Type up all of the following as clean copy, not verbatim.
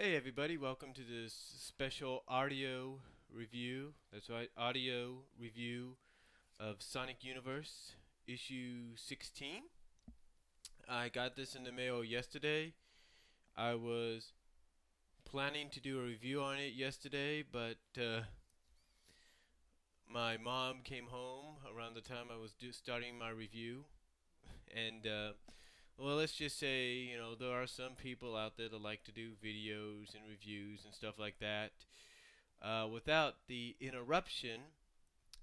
Hey everybody, welcome to this special audio review. That's right, audio review of Sonic Universe issue 16. I got this in the mail yesterday. I was planning to do a review on it yesterday, but my mom came home around the time I was starting my review. And, well, let's just say, there are some people out there that like to do videos and reviews and stuff like that without the interruption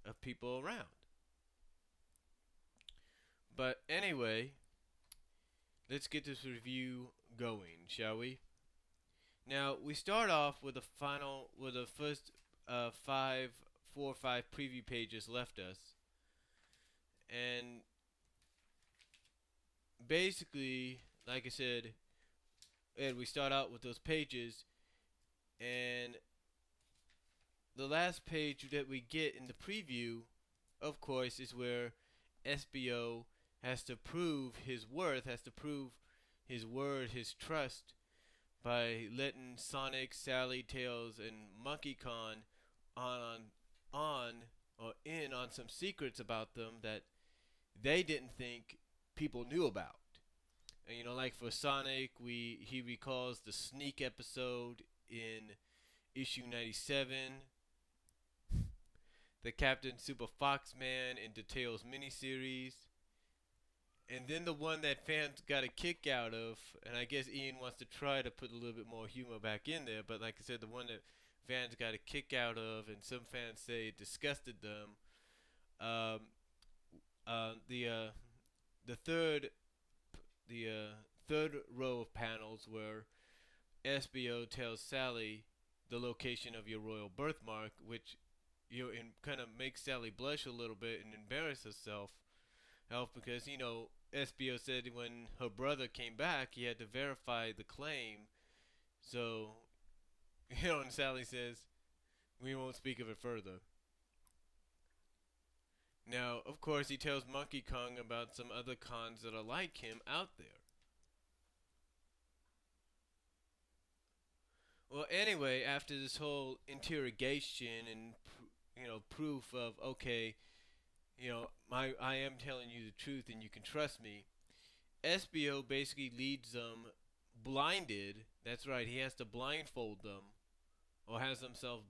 of people around. But anyway, let's get this review going, shall we? Now we start off with the first five, 4 or 5 preview pages left us, and basically, like I said, Ed, we start out with those pages, and the last page that we get in the preview, of course, is where SBO has to prove his worth, has to prove his word, his trust, by letting Sonic, Sally, Tails, and Monkey Kong on on or in on some secrets about them that they didn't think people knew about. And like for Sonic, he recalls the sneak episode in issue 97, the Captain Super Foxman in Tails miniseries, and then the one that fans got a kick out of, and I guess Ian wants to try to put a little bit more humor back in there, but like I said, the one that fans got a kick out of, and some fans say it disgusted them. Um, uh, the uh, the third row of panels where SBO tells Sally the location of your royal birthmark, which and kind of makes Sally blush a little bit and embarrass herself because SBO said when her brother came back, he had to verify the claim. So, and Sally says, we won't speak of it further. Now, of course, he tells Monkey Kong about some other cons that are like him out there. Well, anyway, after this whole interrogation and proof of okay, I am telling you the truth and you can trust me. SBO basically leads them blinded. That's right. He has to blindfold them, or has themselves.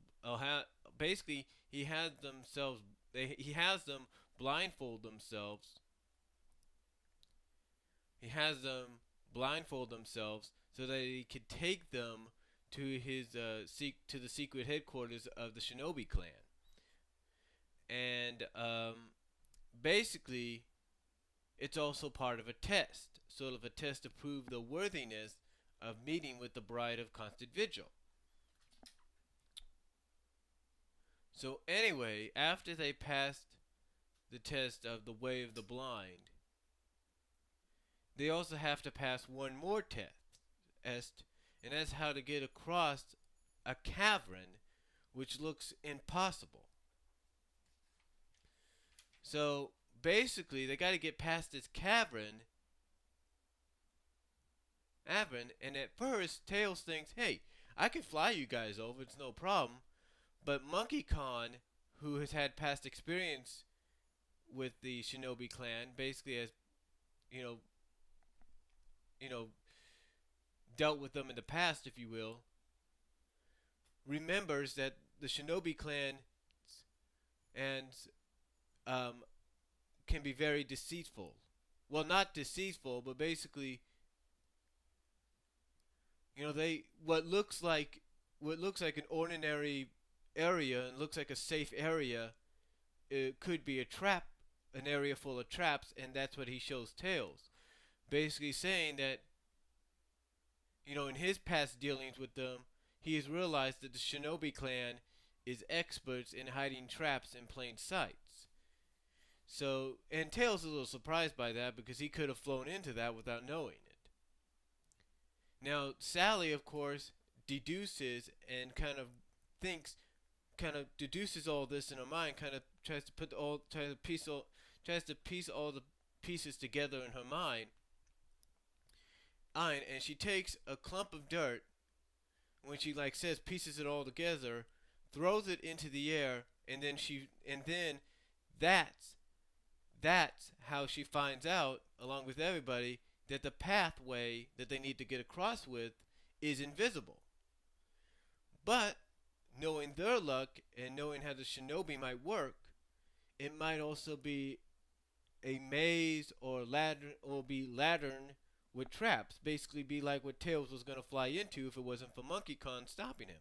Basically, he has themselves. He has them blindfold themselves. He has them blindfold themselves so that he could take them to his to the secret headquarters of the Shinobi clan. And basically, it's also part of a test, sort of a test to prove the worthiness of meeting with the bride of Constant Vigil. So anyway, after they passed the test of the way of the blind, they also have to pass one more test, and that's how to get across a cavern which looks impossible. So basically, they got to get past this cavern, and at first, Tails thinks, hey, I can fly you guys over, it's no problem. But Monkey Kong, who has had past experience with the Shinobi clan, basically has, you know, you know, dealt with them in the past, if you will, remembers that the Shinobi clan and um, can be very deceitful. Well, not deceitful, but basically, they what looks like an ordinary area and looks like a safe area, it could be a trap, an area full of traps, and that's what he shows Tails. Basically saying that, in his past dealings with them, he has realized that the Shinobi clan is experts in hiding traps in plain sight. So, and Tails is a little surprised by that because he could have flown into that without knowing it. Now, Sally, of course, deduces and kind of deduces all this in her mind, kind of tries to piece all the pieces together in her mind. And she takes a clump of dirt when she like says pieces it all together, throws it into the air, and then that's that's how she finds out, along with everybody, that the pathway that they need to get across with is invisible. But knowing their luck and knowing how the shinobi might work, it might also be a maze or ladder or be laddered with traps. Basically be like what Tails was gonna fly into if it wasn't for Monkey Kong stopping him.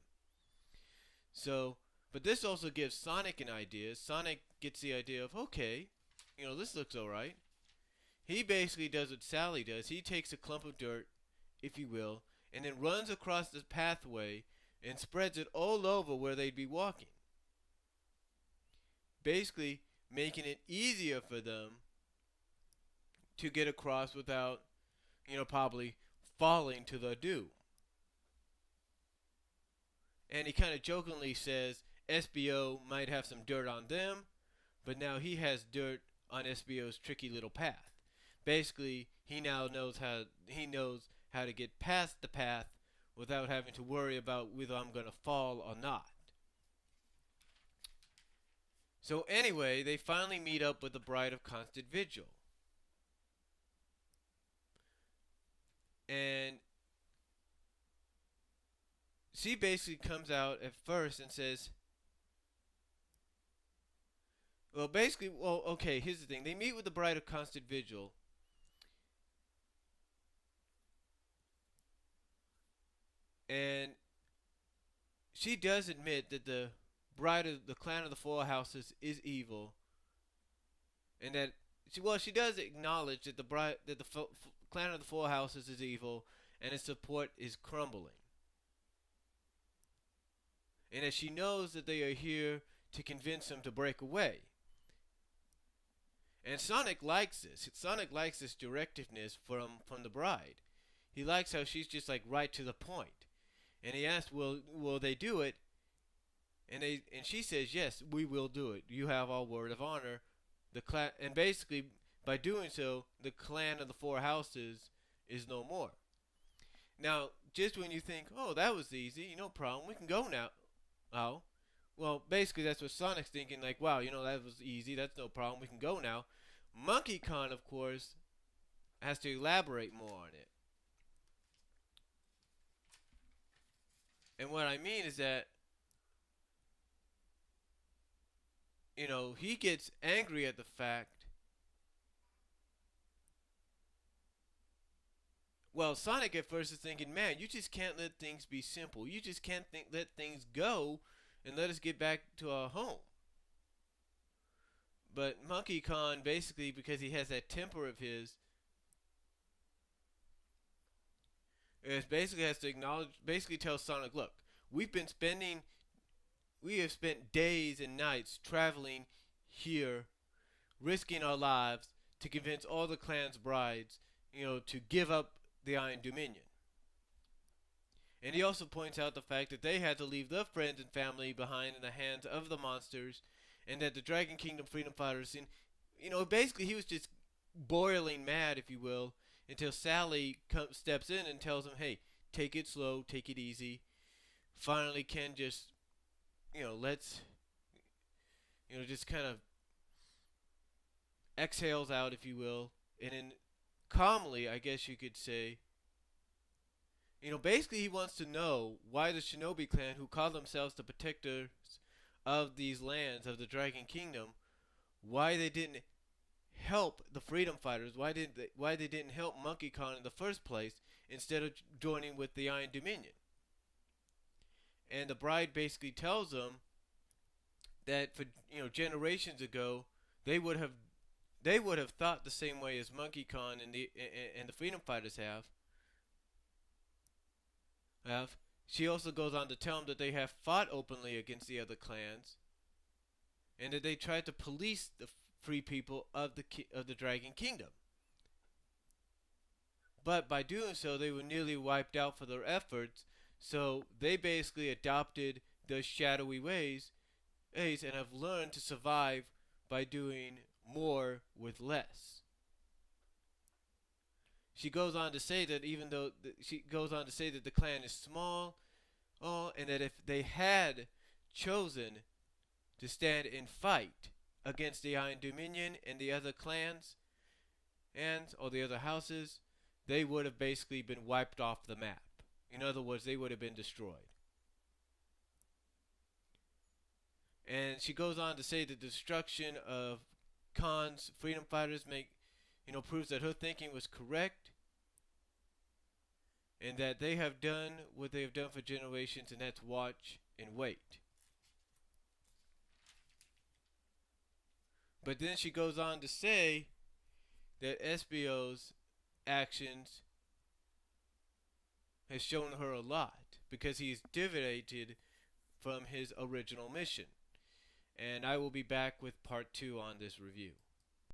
So but this also gives Sonic an idea. Sonic gets the idea of, okay, this looks alright. He basically does what Sally does. He takes a clump of dirt, if you will, and then runs across the pathway and spreads it all over where they'd be walking. Basically making it easier for them to get across without, probably falling to the doom. And he kind of jokingly says SBO might have some dirt on them, but now he has dirt on SBO's tricky little path. Basically, he now knows how to get past the path without having to worry about whether I'm going to fall or not. So anyway, they finally meet up with the Bride of Constant Vigil. And she basically comes out at first and says, okay, here's the thing. They meet with the Bride of Constant Vigil. And she does admit that the Bride of the Clan of the Four Houses is evil. And that she does acknowledge that the Clan of the Four Houses is evil and its support is crumbling. And that she knows that they are here to convince him to break away. And Sonic likes this. Sonic likes this directiveness from the Bride. He likes how she's just like right to the point. And he asks, will they do it? And she says, yes, we will do it. You have our word of honor. And basically, by doing so, the Clan of the Four Houses is no more. Now, just when you think, oh, that was easy, no problem, we can go now. Oh, well, basically that's what Sonic's thinking, like, wow, that was easy, that's no problem, we can go now. Monkey Kong, of course, has to elaborate more on it. And what I mean is that, he gets angry at the fact. Well, Sonic at first is thinking, man, you just can't let things be simple. You just can't let things go and let us get back to our home. But Monkey Kong, basically, because he has that temper of his, basically has to basically tell Sonic, look, we have spent days and nights traveling here, risking our lives to convince all the clan's brides, to give up the Iron Dominion. And he also points out the fact that they had to leave their friends and family behind in the hands of the monsters, and that the Dragon Kingdom Freedom Fighters, basically he was just boiling mad, if you will, until Sally steps in and tells him, hey, take it slow, take it easy. Finally Ken just, let's, just kind of exhales out, if you will, and then calmly, I guess you could say, basically he wants to know why the Shinobi clan, who call themselves the protectors of these lands, of the Dragon Kingdom, why they didn't help the freedom fighters, why they didn't help Monkey Kong in the first place instead of joining with the Iron Dominion. And the Bride basically tells them that for generations ago they would have thought the same way as Monkey Kong and the freedom fighters have. She also goes on to tell them that they have fought openly against the other clans, and that they tried to police the free people of the Dragon Kingdom. But by doing so, they were nearly wiped out for their efforts. So they basically adopted the shadowy ways and have learned to survive by doing more with less. She goes on to say that the clan is small, Oh, and that if they had chosen to stand and fight against the Iron Dominion and the other clans and or the other houses, they would have basically been wiped off the map. In other words, they would have been destroyed. And she goes on to say the destruction of Khan's freedom fighters proves that her thinking was correct, and that they have done what they have done for generations, and that's watch and wait. But then she goes on to say that SBO's actions has shown her a lot because he's deviated from his original mission. And I will be back with part 2 on this review.